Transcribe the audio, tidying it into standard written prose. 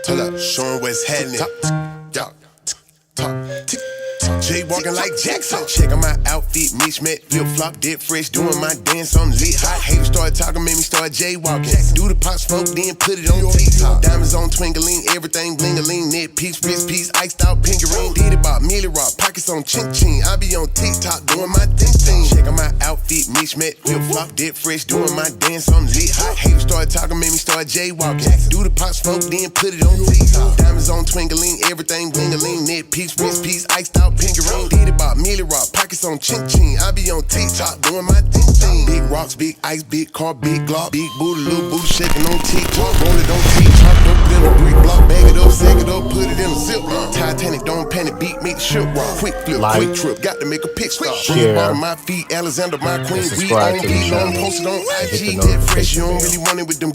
Hold up, showing what's happening. Jay walking like Jackson. Check on my outfit, mismatch, flip flop, dead fresh, doing my dance, I'm lit. Hot haters start talking, made me start jaywalking. Do the pop smoke, then put it on TikTok. Diamonds on twinkling, everything bling-a-ling, net piece, wrist piece, iced out pinky ring. Did it about Millie Rock, pockets on ching ching. I be on TikTok doing my thing. Check on my outfit, mismatch, flip flop, dead fresh, doing my dance, I'm lit. Hot haters start talking, made me start jaywalking. Do the pop smoke, then put it on TikTok. Diamonds on twinkling, everything bling-a-ling, net piece, wrist piece, iced out pinky ring. Did it about Millie Rock, pockets on ching ching. I be on TikTok doing my thing. Big rocks, big ice, big car, big glock, big booty, little booty shaking on TikTok. Roll it on TikTok, don't put it in a brick block, bag it up, sag it up, put it in a zip. Titanic, don't panic, beat, make the ship rock. Quick flip, quick trip, got to make a pick stop. Bring bottom my feet, Alexander, my queen. We on beat, on posted on IG, dead fresh. You don't really want it with them.